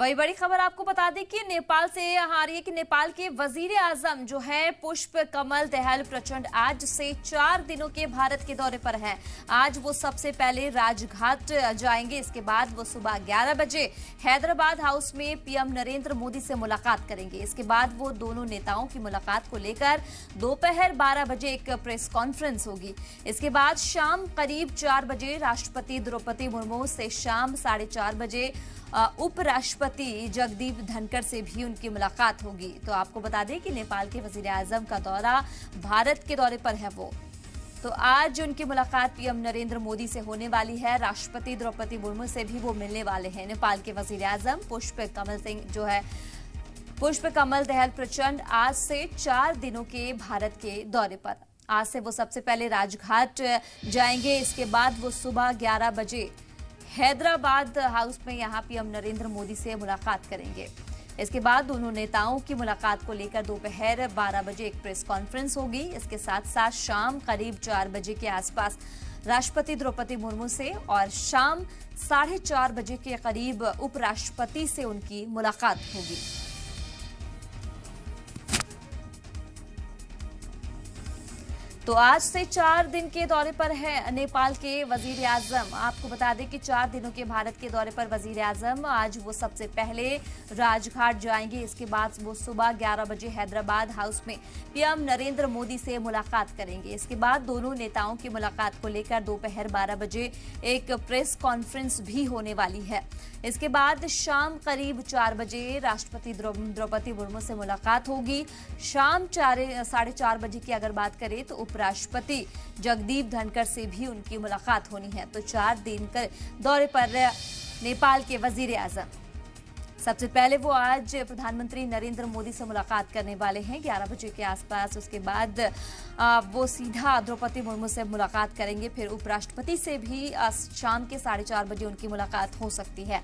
वही बड़ी खबर आपको बता दें कि नेपाल से आ रही है कि नेपाल के वजीर आजम जो है पुष्प कमल दहल प्रचंड आज से 4 दिनों के भारत के दौरे पर हैं। आज वो सबसे पहले राजघाट जाएंगे, इसके बाद वो सुबह 11 बजे हैदराबाद हाउस में पीएम नरेंद्र मोदी से मुलाकात करेंगे। इसके बाद वो दोनों नेताओं की मुलाकात को लेकर दोपहर 12 बजे एक प्रेस कॉन्फ्रेंस होगी। इसके बाद शाम करीब 4 बजे राष्ट्रपति द्रौपदी मुर्मू से शाम 4:30 बजे उपराष्ट्रपति जगदीप धनखड़ से भी उनकी मुलाकात होगी। तो आपको बता दें कि नेपाल के वजीर आजम का दौरा भारत के दौरे पर है वो। तो आज उनकी मुलाकात पीएम नरेंद्र मोदी से होने वाली है। राष्ट्रपति द्रौपदी मुर्मू से भी वो मिलने वाले हैं। नेपाल के वजीर आजम पुष्प कमल दहल प्रचंड आज से 4 दिनों के भारत के दौरे पर। आज से वो सबसे पहले राजघाट जाएंगे, इसके बाद वो सुबह 11 बजे हैदराबाद हाउस में यहां पीएम नरेंद्र मोदी से मुलाकात करेंगे। इसके बाद दोनों नेताओं की मुलाकात को लेकर दोपहर 12 बजे एक प्रेस कॉन्फ्रेंस होगी। इसके साथ साथ शाम करीब 4 बजे के आसपास राष्ट्रपति द्रौपदी मुर्मू से और शाम 4:30 बजे के करीब उपराष्ट्रपति से उनकी मुलाकात होगी। तो आज से 4 दिन के दौरे पर है नेपाल के वजीर आजम। आपको बता दें कि 4 दिनों के भारत के दौरे पर वजीर आजम आज वो सबसे पहले राजघाट जाएंगे। इसके बाद वो सुबह 11 बजे हैदराबाद हाउस में पीएम नरेंद्र मोदी से मुलाकात करेंगे। इसके बाद दोनों नेताओं की मुलाकात को लेकर दोपहर 12 बजे एक प्रेस कॉन्फ्रेंस भी होने वाली है। इसके बाद शाम करीब 4 बजे राष्ट्रपति द्रौपदी मुर्मू से मुलाकात होगी। शाम 4:30 बजे की अगर बात करें तो उपराष्ट्रपति जगदीप धनखड़ से भी उनकी मुलाकात होनी है। तो 4 दिन के दौरे पर नेपाल के वजीर आजम। सबसे पहले वो आज प्रधानमंत्री नरेंद्र मोदी से मुलाकात करने वाले हैं 11 बजे के आसपास। उसके बाद वो सीधा द्रौपदी मुर्मू से मुलाकात करेंगे। फिर उपराष्ट्रपति से भी शाम के 4:30 बजे उनकी मुलाकात हो सकती है।